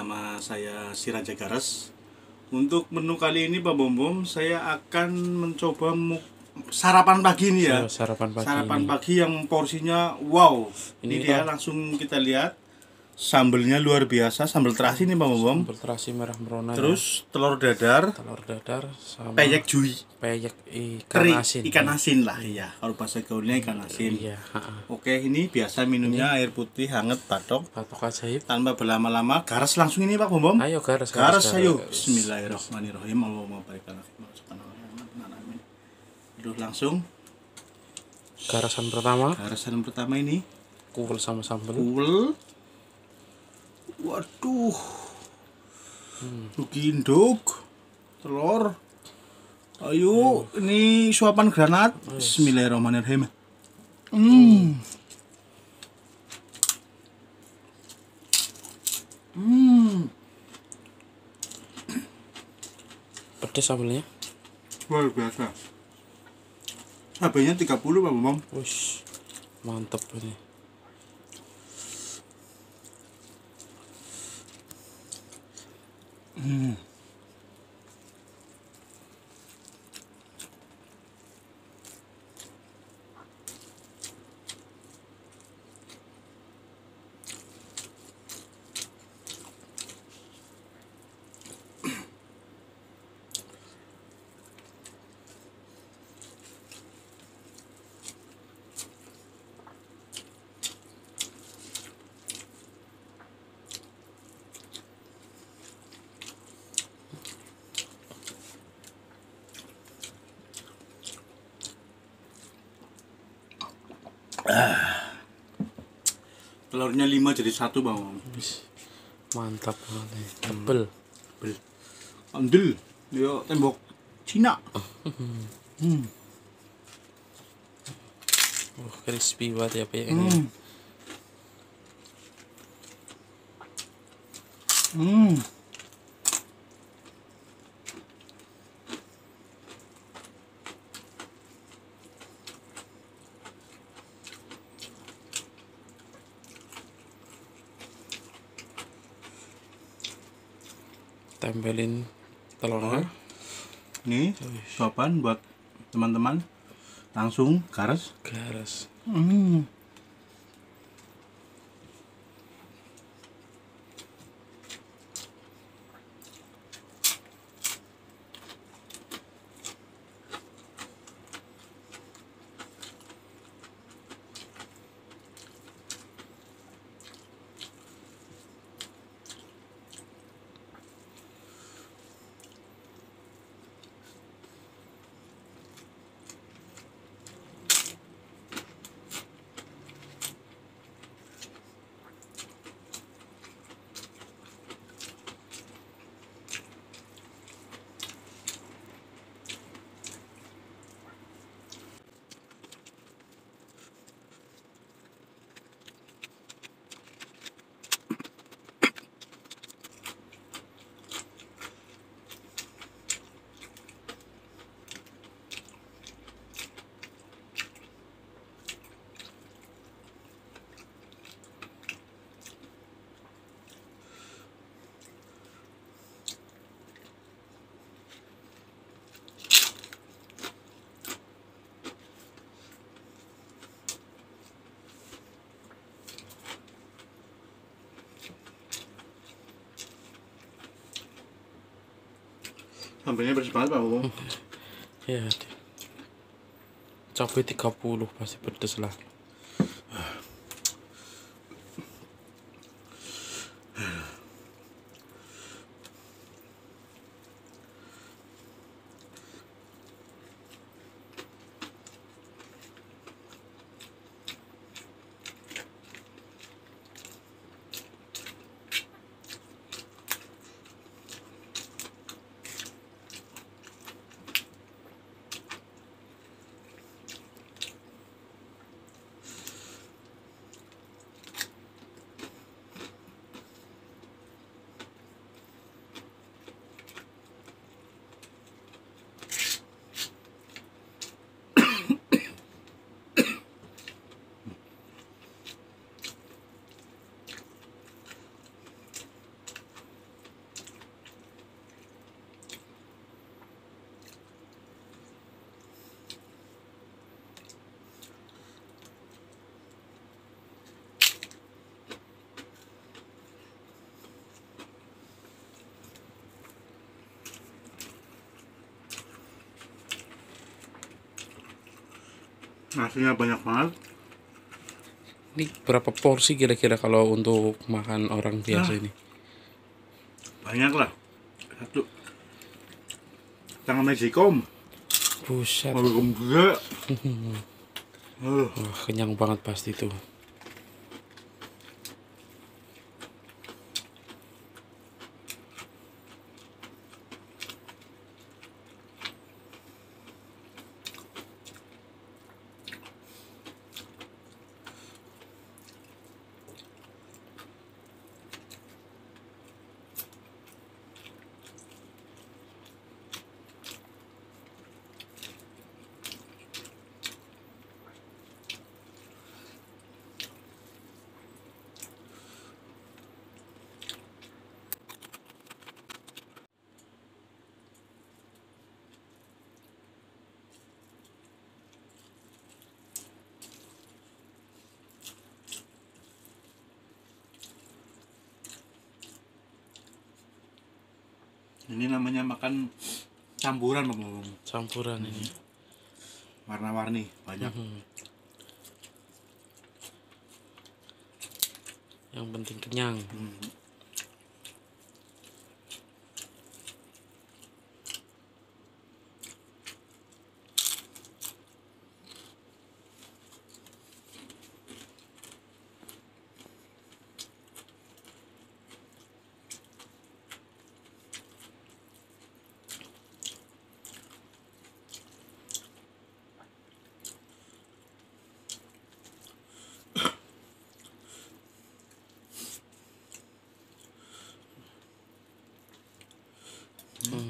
bersama saya si Raja Gares. Untuk menu kali ini Pak Bom, saya akan mencoba sarapan pagi ini ya. Sarapan pagi yang porsinya wow. Ini dia langsung kita lihat. Sambelnya luar biasa, sambal terasi nih Pak Bom. Sambal terasi merah merona. Terus telur dadar sama peyek jui. Peyek ikan asin lah ya. Kalau bahasa gaulnya ikan asin. Iya, Oke, ini biasa minumnya air putih hangat batok ajaib. Tanpa berlama-lama, garas langsung ini Pak Bom. Ayo garas. Ayo. Bismillahirrahmanirrahim. Allahumma barik lana amin. Terus langsung Garasan pertama ini kuwel sama sambal. Waduh. Induk, telur. Ayo, ini suapan granat. Bismillahirrahmanirrahim. Pedes sambelnya. Luar biasa. Cabainya 30 Pak Bom. Wush, mantep ini. Telurnya 5 jadi 1 Bang. Mantap banget. Tebel. Andel. Yo tembok Cina. Crispy banget ya peyeknya. Tempelin telurnya. Ini suapan buat teman-teman. Langsung garas. Sambelnya bersih banget Pak Bom. Iya. Cabai 30 pasti pedes lah. Nasinya banyak banget. Ini berapa porsi kira-kira kalau untuk makan orang biasa ini? Banyak lah. Satu. Tangan Mexico. Buset. Gede. Wah, kenyang banget pasti tuh. Ini namanya makan campuran Bang. Campuran ini. Warna-warni banyak. Yang penting kenyang.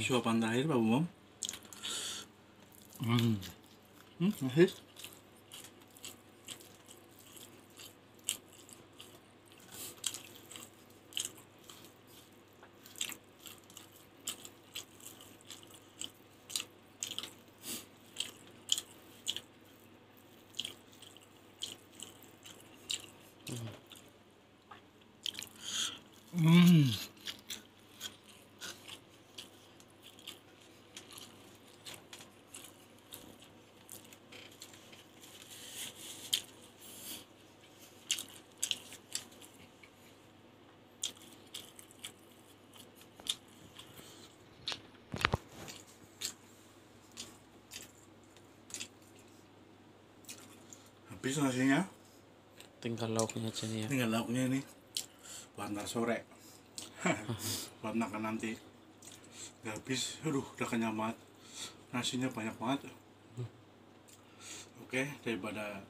Suapan terakhir Pak Bumom. Masih. Habis nasinya, Tinggal lauknya aja nih ya. tinggal lauknya ini buat ntar sore. Buat makan nanti. Udah habis, aduh udah kenyang banget. Nasinya banyak banget. Oke, daripada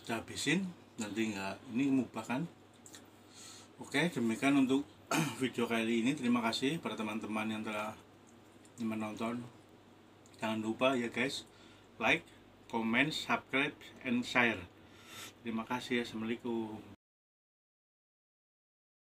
kita habisin nanti nggak ini mubah kan. Oke, demikian untuk video kali ini. Terima kasih pada teman-teman yang telah menonton. Jangan lupa ya guys, like, comment, subscribe, and share. Terima kasih. Assalamualaikum.